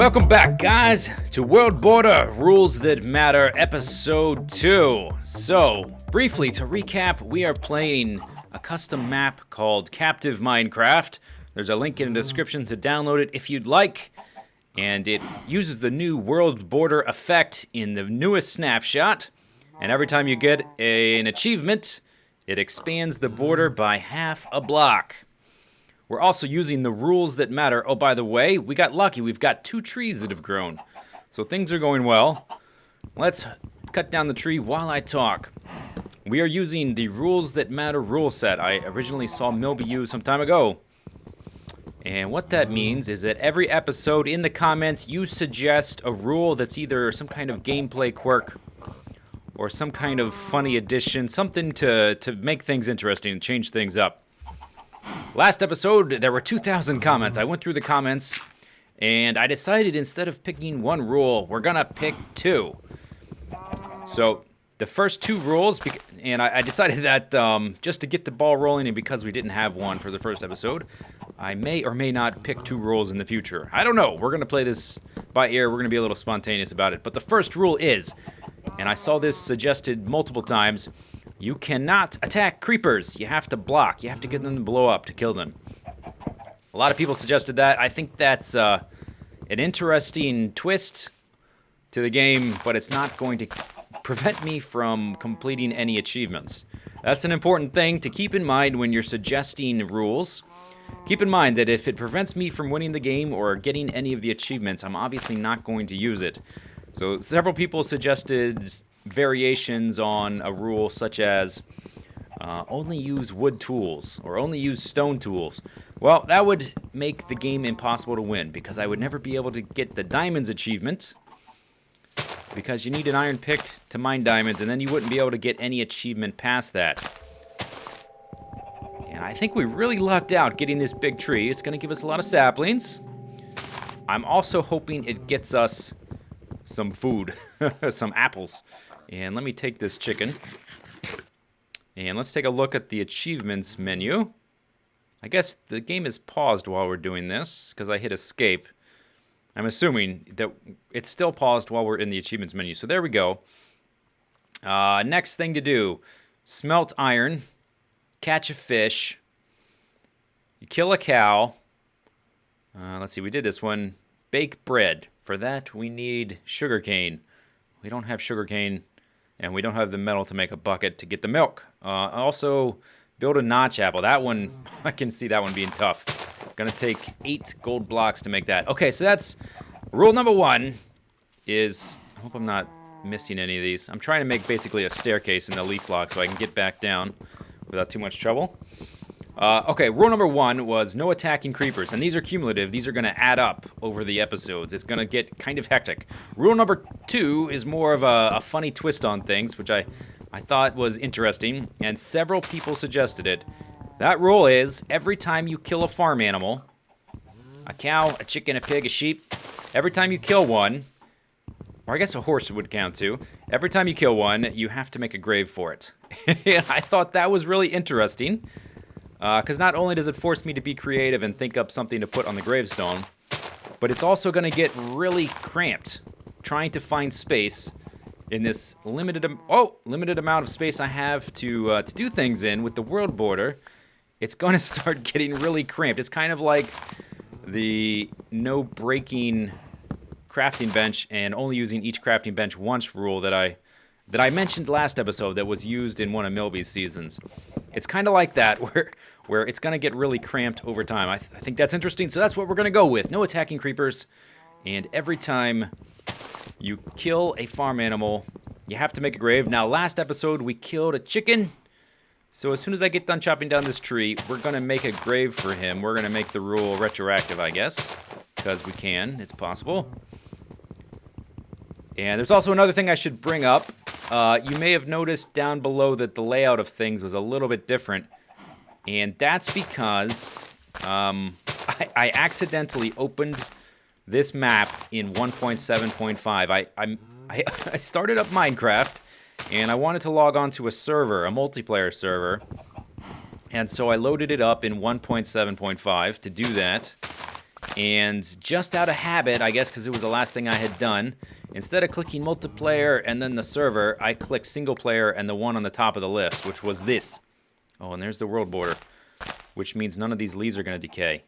Welcome back, guys, to World Border Rules That Matter, Episode 2. So, briefly to recap, we are playing a custom map called Captive Minecraft. There's a link in the description to download it if you'd like. And it uses the new World Border effect in the newest snapshot. And every time you get an achievement, it expands the border by half a block. We're also using the rules that matter. Oh, by the way, we got lucky. We've got 2 trees that have grown. So things are going well. Let's cut down the tree while I talk. We are using the rules that matter rule set I originally saw Millbee use some time ago. And what that means is that every episode in the comments, you suggest a rule that's either some kind of gameplay quirk or some kind of funny addition, something to make things interesting and change things up. Last episode, there were 2,000 comments. I went through the comments, and I decided instead of picking one rule, we're going to pick 2. So, the first 2 rules, and I decided that just to get the ball rolling, and because we didn't have one for the first episode, I may or may not pick 2 rules in the future. I don't know. We're going to play this by ear. We're going to be a little spontaneous about it. But the first rule is, and I saw this suggested multiple times, you cannot attack creepers. You have to block. You have to get them to blow up to kill them. A lot of people suggested that. I think that's an interesting twist to the game, but it's not going to prevent me from completing any achievements. That's an important thing to keep in mind when you're suggesting rules. Keep in mind that if it prevents me from winning the game or getting any of the achievements, I'm obviously not going to use it. So several people suggested variations on a rule such as only use wood tools or only use stone tools. Well, that would make the game impossible to win because I would never be able to get the diamonds achievement because you need an iron pick to mine diamonds, and then you wouldn't be able to get any achievement past that. And I think we really lucked out getting this big tree. It's going to give us a lot of saplings. I'm also hoping it gets us some food, some apples. And let me take this chicken. And let's take a look at the achievements menu. I guess the game is paused while we're doing this because I hit escape. I'm assuming that it's still paused while we're in the achievements menu. So there we go. Next thing to do. Smelt iron. Catch a fish. You kill a cow. Let's see, we did this one. Bake bread. For that, we need sugarcane. We don't have sugarcane, and we don't have the metal to make a bucket to get the milk. Also, build a notch apple. That one, I can see that one being tough. Gonna take 8 gold blocks to make that. Okay, so that's rule number 1 is, I hope I'm not missing any of these. I'm trying to make basically a staircase in the leaf block so I can get back down without too much trouble. Okay, rule number 1 was no attacking creepers, and these are cumulative. These are going to add up over the episodes. It's going to get kind of hectic. Rule number 2 is more of a funny twist on things, which I thought was interesting, and several people suggested it. That rule is every time you kill a farm animal, a cow, a chicken, a pig, a sheep, every time you kill one, or I guess a horse would count too, every time you kill one, you have to make a grave for it. I thought that was really interesting. Because not only does it force me to be creative and think up something to put on the gravestone, but it's also going to get really cramped trying to find space in this limited amount of space I have to do things in with the world border. It's going to start getting really cramped. It's kind of like the no breaking crafting bench and only using each crafting bench once rule that I mentioned last episode that was used in one of Millbee's seasons. It's kind of like that, where it's going to get really cramped over time. I think that's interesting, so that's what we're going to go with. No attacking creepers, and every time you kill a farm animal, you have to make a grave. Now, last episode, we killed a chicken, so as soon as I get done chopping down this tree, we're going to make a grave for him. We're going to make the rule retroactive, I guess, because we can. It's possible. And there's also another thing I should bring up. You may have noticed down below that the layout of things was a little bit different. And that's because I accidentally opened this map in 1.7.5. I started up Minecraft, and I wanted to log on to a server, a multiplayer server. And so I loaded it up in 1.7.5 to do that. And just out of habit, I guess because it was the last thing I had done, instead of clicking multiplayer and then the server, I clicked single player and the one on the top of the list, which was this. Oh, and there's the world border, which means none of these leaves are going to decay.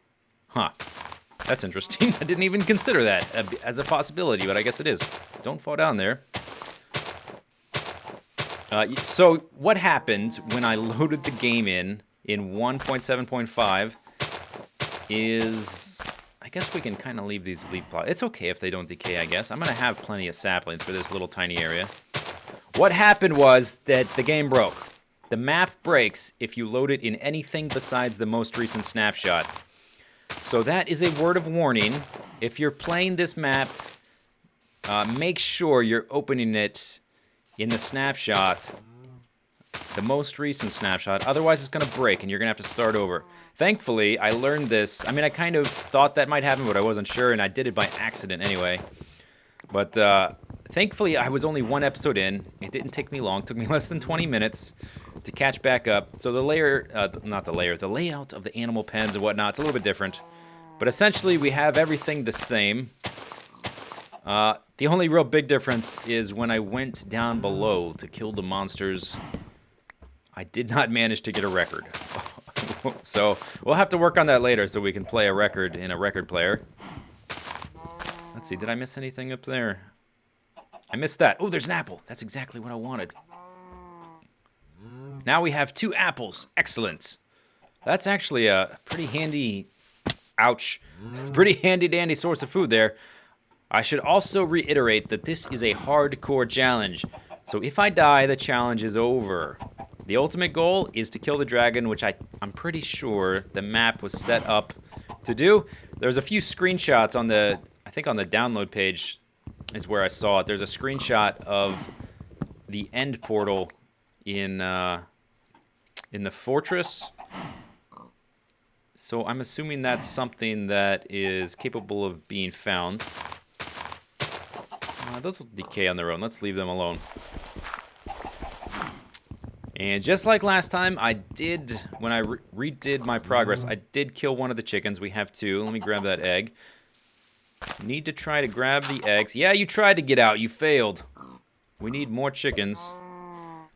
Huh. That's interesting. I didn't even consider that as a possibility, but I guess it is. Don't fall down there. So what happened when I loaded the game in 1.7.5 is... I guess we can kind of leave these leaf plots. It's okay if they don't decay, I guess. I'm going to have plenty of saplings for this little tiny area. What happened was that the game broke. The map breaks if you load it in anything besides the most recent snapshot. So that is a word of warning. If you're playing this map, make sure you're opening it in the snapshot, the most recent snapshot. Otherwise, it's going to break and you're going to have to start over. Thankfully, I learned this. I mean, I kind of thought that might happen, but I wasn't sure, and I did it by accident anyway. But thankfully, I was only one episode in. It didn't take me long. It took me less than 20 minutes to catch back up. So the the layout of the animal pens and whatnot, it's a little bit different. But essentially, we have everything the same. The only real big difference is when I went down below to kill the monsters, I did not manage to get a record. So we'll have to work on that later so we can play a record in a record player. Let's see, did I miss anything up there? I missed that. Oh, there's an apple. That's exactly what I wanted. Now we have 2 apples. Excellent. That's actually a pretty handy... Ouch. Pretty handy-dandy source of food there. I should also reiterate that this is a hardcore challenge. So if I die, the challenge is over. The ultimate goal is to kill the dragon, which I'm pretty sure the map was set up to do. There's a few screenshots on the, I think on the download page is where I saw it. There's a screenshot of the end portal in the fortress. So I'm assuming that's something that is capable of being found. Those will decay on their own. Let's leave them alone. And just like last time, I did, when I redid my progress, I did kill one of the chickens. We have 2. Let me grab that egg. Need to try to grab the eggs. Yeah, you tried to get out. You failed. We need more chickens.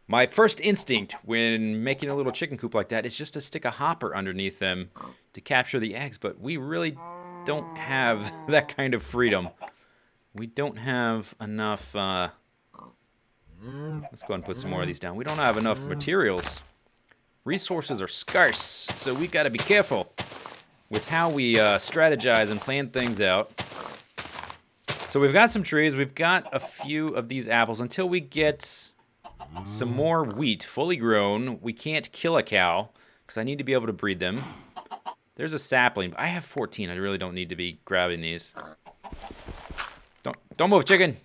My first instinct when making a little chicken coop like that is just to stick a hopper underneath them to capture the eggs, but we really don't have that kind of freedom. We don't have enough... Let's go ahead and put some more of these down. We don't have enough materials. Resources are scarce, so we got to be careful with how we strategize and plan things out. So we've got some trees. We've got a few of these apples. Until we get some more wheat fully grown, we can't kill a cow because I need to be able to breed them. There's a sapling. I have 14. I really don't need to be grabbing these. Don't move, chicken.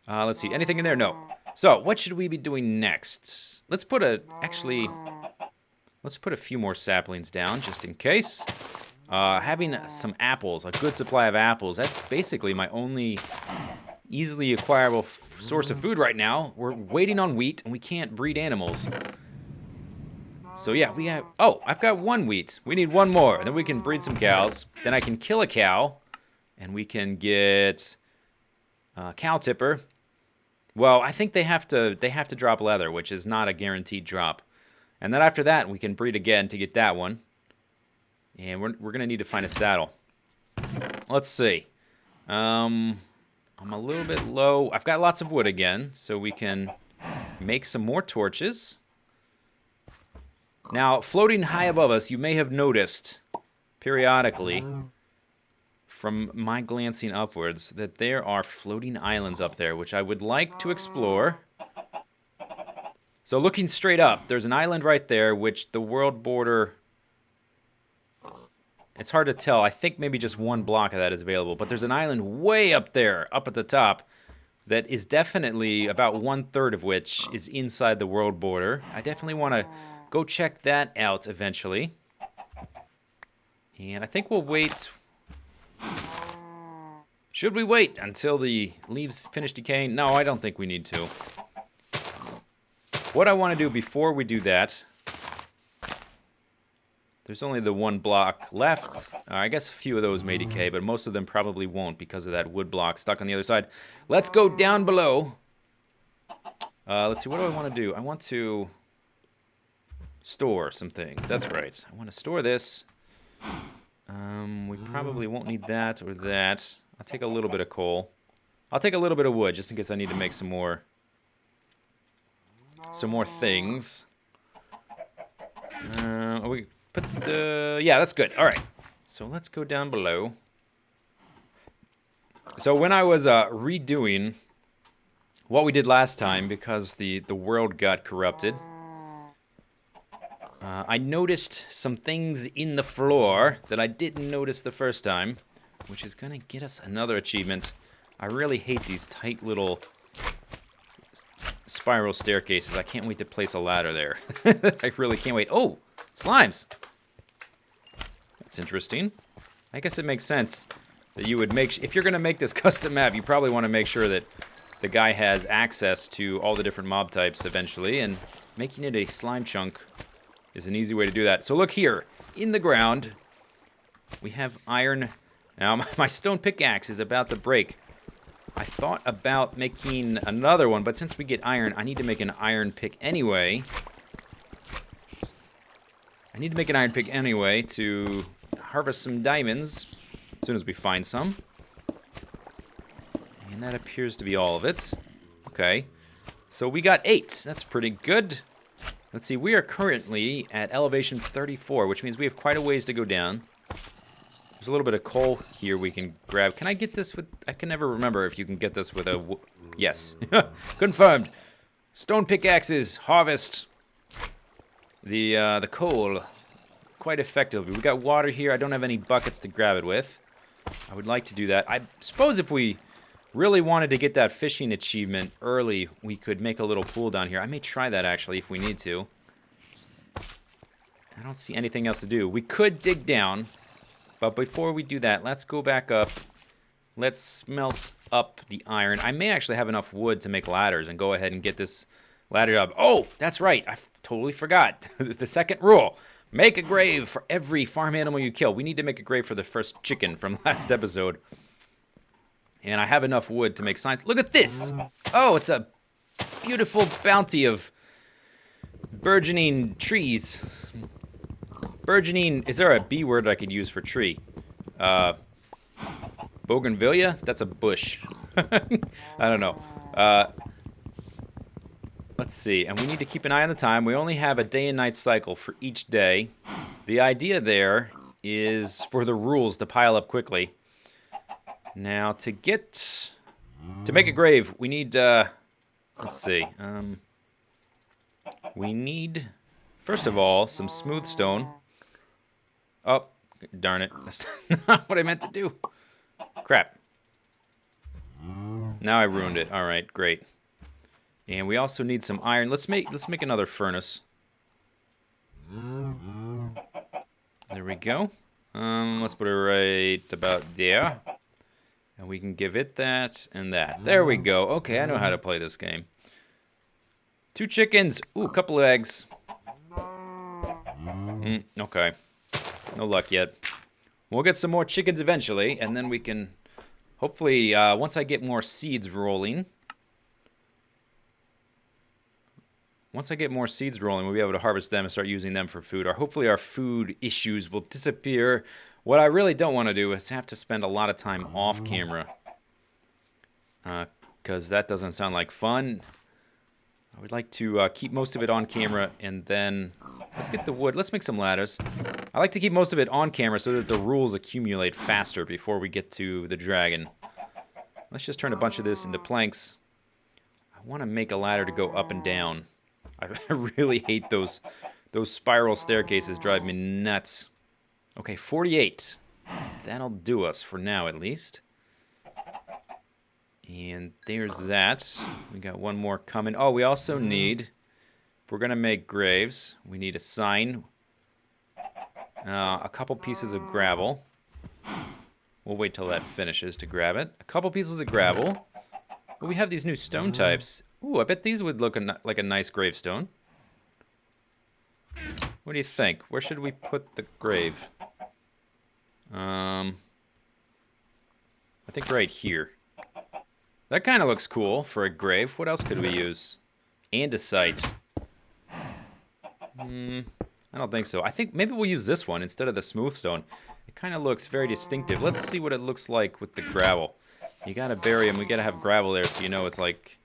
Let's see. Anything in there? No. So, what should we be doing next? Let's put a few more saplings down, just in case. Having some apples, a good supply of apples, that's basically my only easily acquirable source of food right now. We're waiting on wheat, and we can't breed animals. So, yeah, we have... Oh, I've got 1 wheat. We need 1 more, and then we can breed some cows. Then I can kill a cow, and we can get... cow tipper. Well, I think they have to drop leather, which is not a guaranteed drop. And then after that, we can breed again to get that one. And we're going to need to find a saddle. Let's see. I'm a little bit low. I've got lots of wood again, so we can make some more torches. Now, floating high above us, you may have noticed periodically from my glancing upwards that there are floating islands up there, which I would like to explore. So looking straight up, there's an island right there, which the world border... It's hard to tell. I think maybe just 1 block of that is available. But there's an island way up there, up at the top, that is definitely about 1/3 of which is inside the world border. I definitely want to go check that out eventually. And I think we'll wait... Should we wait until the leaves finish decaying? No, I don't think we need to. What I want to do before we do that... There's only the one block left. I guess a few of those may decay, but most of them probably won't because of that wood block stuck on the other side. Let's go down below. Let's see, what do I want to do? I want to store some things. That's right. I want to store this. We probably won't need that or that. I'll take a little bit of coal. I'll take a little bit of wood just in case I need to make some more things. We put the... Yeah, that's good. All right. So let's go down below. So when I was redoing what we did last time, because the world got corrupted, I noticed some things in the floor that I didn't notice the first time, which is going to get us another achievement. I really hate these tight little spiral staircases. I can't wait to place a ladder there. I really can't wait. Oh, slimes. That's interesting. I guess it makes sense that you would make... If you're going to make this custom map, you probably want to make sure that the guy has access to all the different mob types eventually, and making it a slime chunk is an easy way to do that. So look here. In the ground, we have iron. Now, my stone pickaxe is about to break. I thought about making another one, but since we get iron, I need to make an iron pick anyway. To harvest some diamonds as soon as we find some. And that appears to be all of it. Okay. So we got 8. That's pretty good. Let's see. We are currently at elevation 34, which means we have quite a ways to go down. There's a little bit of coal here we can grab. Can I get this with... I can never remember if you can get this with a... Yes. Confirmed. Stone pickaxes. Harvest the coal quite effectively. We got water here. I don't have any buckets to grab it with. I would like to do that. I suppose if we really wanted to get that fishing achievement early, we could make a little pool down here. I may try that, actually, if we need to. I don't see anything else to do. We could dig down... But before we do that, let's go back up. Let's smelt up the iron. I may actually have enough wood to make ladders and go ahead and get this ladder job. Oh, that's right. I totally forgot. The second rule. Make a grave for every farm animal you kill. We need to make a grave for the first chicken from last episode. And I have enough wood to make signs. Look at this. Oh, it's a beautiful bounty of burgeoning trees. Burgeoning, is there a B word I could use for tree? Bougainvillea? That's a bush. I don't know. Let's see, and we need to keep an eye on the time. We only have a day and night cycle for each day. The idea there is for the rules to pile up quickly. Now, to make a grave, we need, let's see, we need, first of all, some smooth stone. Oh, darn it. That's not what I meant to do. Crap. Now I ruined it. All right, great. And we also need some iron. Let's make another furnace. There we go. Let's put it right about there. And we can give it that and that. There we go. Okay, I know how to play this game. 2 chickens. Ooh, a couple of eggs. Okay. No luck yet. We'll get some more chickens eventually, and then we can, hopefully, once I get more seeds rolling, we'll be able to harvest them and start using them for food. Or hopefully our food issues will disappear. What I really don't want to do is have to spend a lot of time off camera, because that doesn't sound like fun. I would like to keep most of it on camera, and then let's get the wood. Let's make some ladders. I like to keep most of it on camera so that the rules accumulate faster before we get to the dragon. Let's just turn a bunch of this into planks. I want to make a ladder to go up and down. I really hate those spiral staircases. Drive me nuts. Okay, 48. That'll do us for now, at least. And there's that. We got one more coming. Oh, we also need, if we're going to make graves, we need a sign, a couple pieces of gravel. We'll wait till that finishes to grab it. A couple pieces of gravel. But we have these new stone types. Ooh, I bet these would look like a nice gravestone. What do you think? Where should we put the grave? I think right here. That kind of looks cool for a grave. What else could we use? Andesite. I don't think so. I think maybe we'll use this one instead of the smooth stone. It kind of looks very distinctive. Let's see what it looks like with the gravel. You gotta bury them. We gotta have gravel there so you know it's like...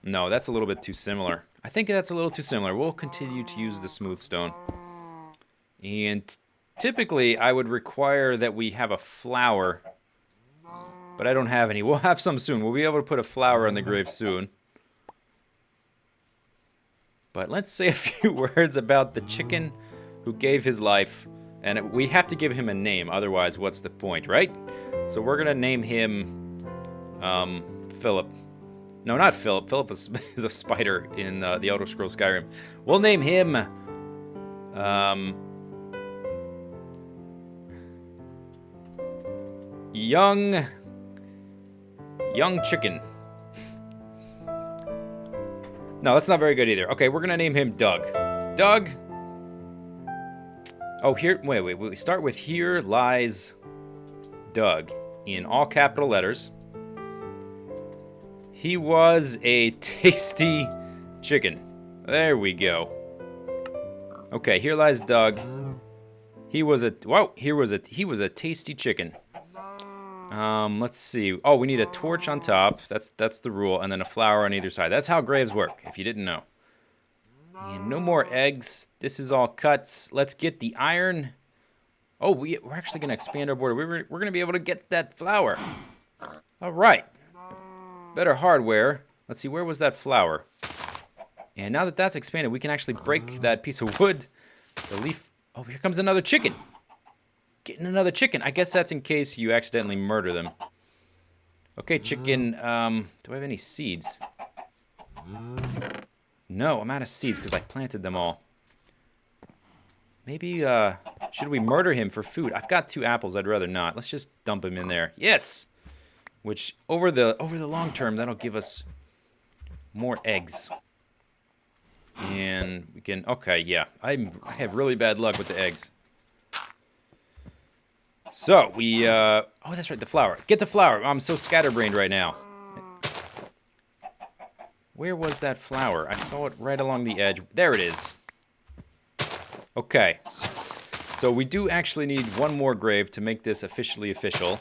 No, that's a little bit too similar. I think that's a little too similar. We'll continue to use the smooth stone. And typically, I would require that we have a flower. But I don't have any. We'll have some soon. We'll be able to put a flower on the grave soon. But let's say a few words about the chicken who gave his life. And we have to give him a name. Otherwise, what's the point, right? So we're going to name him Philip. No, not Philip. Philip is a spider in the Elder Scrolls Skyrim. We'll name him... Young Chicken. No, that's not very good either. Okay, we're going to name him Doug. Doug. Oh, here... Wait. We start with here lies Doug in all capital letters. He was a tasty chicken. There we go. Okay, here lies Doug. He was a tasty chicken. Let's see. Oh, we need a torch on top. That's the rule, and then a flower on either side. That's how graves work, if you didn't know. And no more eggs. This is all cuts. Let's get the iron. Oh, we're actually going to expand our border. We're going to be able to get that flower. All right. Better hardware. Let's see, where was that flower? And now that that's expanded, we can actually break that piece of wood. The leaf... Oh, here comes another chicken. Getting another chicken. I guess that's in case you accidentally murder them. Okay, chicken. Do I have any seeds? No, I'm out of seeds because I planted them all. Maybe, should we murder him for food? I've got 2 apples. I'd rather not. Let's just dump him in there. Yes! Which, over the long term, that'll give us more eggs. And we can... Okay, yeah. I have really bad luck with the eggs. So, we... oh, that's right, the flower. Get the flower. I'm so scatterbrained right now. Where was that flower? I saw it right along the edge. There it is. Okay. So we do actually need one more grave to make this officially official.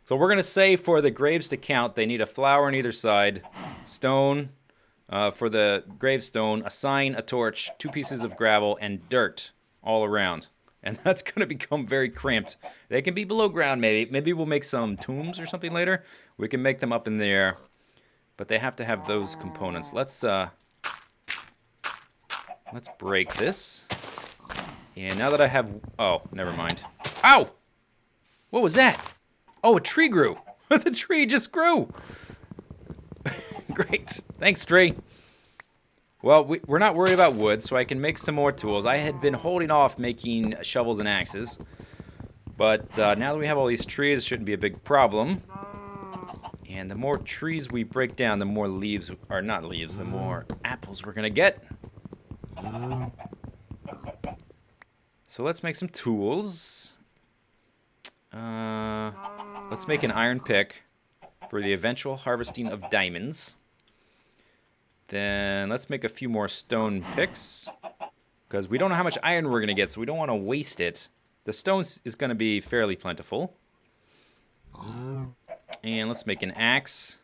So we're going to say for the graves to count, they need a flower on either side, stone for the gravestone, a sign, a torch, 2 pieces of gravel, and dirt all around. And that's going to become very cramped. They can be below ground, maybe. Maybe we'll make some tombs or something later. We can make them up in the air. But they have to have those components. Let's break this. And now that I have... Oh, never mind. Ow! What was that? Oh, a tree grew. The tree just grew. Great. Thanks, tree. Well, we're not worried about wood, so I can make some more tools. I had been holding off making shovels and axes. But now that we have all these trees, it shouldn't be a big problem. And the more trees we break down, the more leaves, or not leaves, the more apples we're going to get. So let's make some tools. Let's make an iron pick for the eventual harvesting of diamonds. Then let's make a few more stone picks, because we don't know how much iron we're going to get, so we don't want to waste it. The stone is going to be fairly plentiful. And let's make an axe.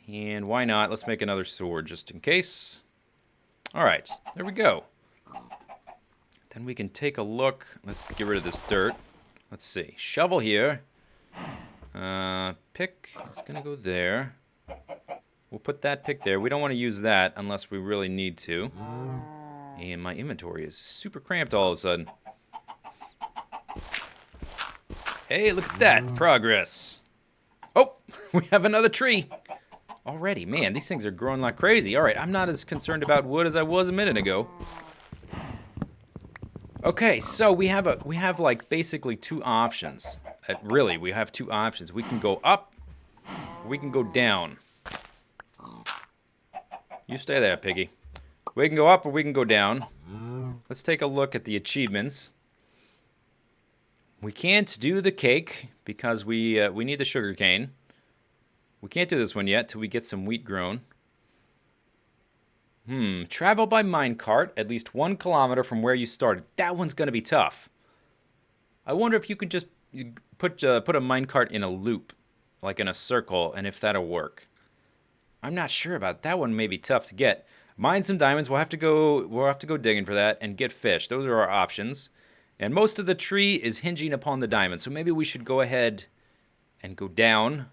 And why not? Let's make another sword just in case. Alright, there we go. Then we can take a look. Let's get rid of this dirt. Let's see. Shovel here. Pick. It's going to go there. We'll put that pick there. We don't want to use that unless we really need to. And my inventory is super cramped all of a sudden. Hey, look at that. Progress. Oh, we have another tree. Already. Man, these things are growing like crazy. All right, I'm not as concerned about wood as I was a minute ago. Okay, so we have like basically 2 options. Really, we have 2 options. We can go up, or we can go down. You stay there, piggy. We can go up or we can go down. Let's take a look at the achievements. We can't do the cake because we need the sugar cane. We can't do this one yet till we get some wheat grown. Travel by minecart at least 1 kilometer from where you started. That one's going to be tough. I wonder if you can just put a minecart in a loop, like in a circle, and if that'll work. I'm not sure about it. That one. May be tough to get. Mine some diamonds. We'll have to go digging for that and get fish. Those are our options. And most of the tree is hinging upon the diamond. So maybe we should go ahead and go down.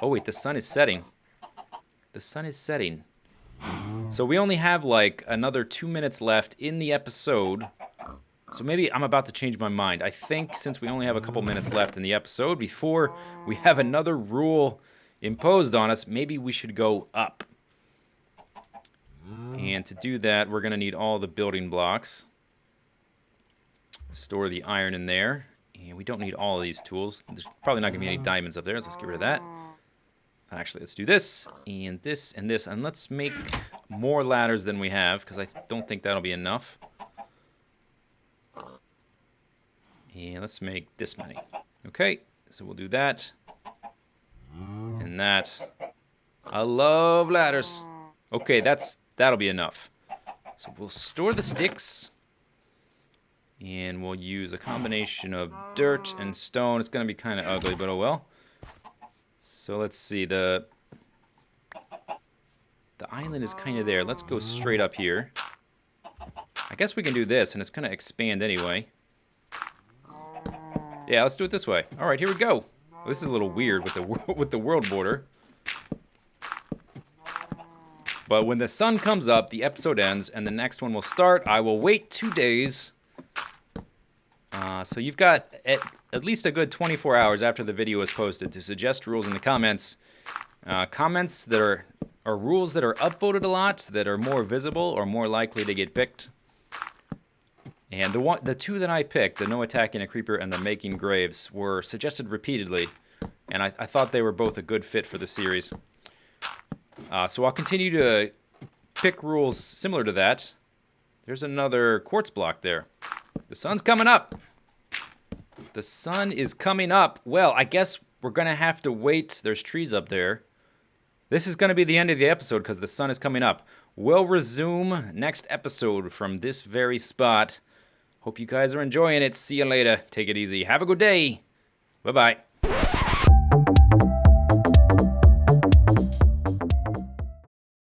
Oh wait, the sun is setting. The sun is setting. So we only have like another 2 minutes left in the episode. So maybe I'm about to change my mind. I think since we only have a couple minutes left in the episode before we have another rule imposed on us, maybe we should go up. And to do that, we're going to need all the building blocks. Store the iron in there. And we don't need all of these tools. There's probably not going to be any diamonds up there. So let's get rid of that. Actually, let's do this, and this, and this. And let's make more ladders than we have, because I don't think that'll be enough. And let's make this many. Okay, so we'll do that. And that. I love ladders. Okay, that'll be enough. So we'll store the sticks. And we'll use a combination of dirt and stone. It's going to be kind of ugly, but oh well. So let's see, the island is kind of there. Let's go straight up here. I guess we can do this, and it's going to expand anyway. Yeah, let's do it this way. All right, here we go. Well, this is a little weird with the world border. But when the sun comes up, the episode ends, and the next one will start. I will wait 2 days. So you've got at least a good 24 hours after the video is posted to suggest rules in the comments. Comments that are rules that are upvoted a lot, that are more visible or more likely to get picked. And the two that I picked, the no attacking a creeper and the making graves, were suggested repeatedly. And I thought they were both a good fit for the series. So I'll continue to pick rules similar to that. There's another quartz block there. The sun's coming up. The sun is coming up. Well, I guess we're going to have to wait. There's trees up there. This is going to be the end of the episode because the sun is coming up. We'll resume next episode from this very spot. Hope you guys are enjoying it. See you later. Take it easy. Have a good day. Bye-bye.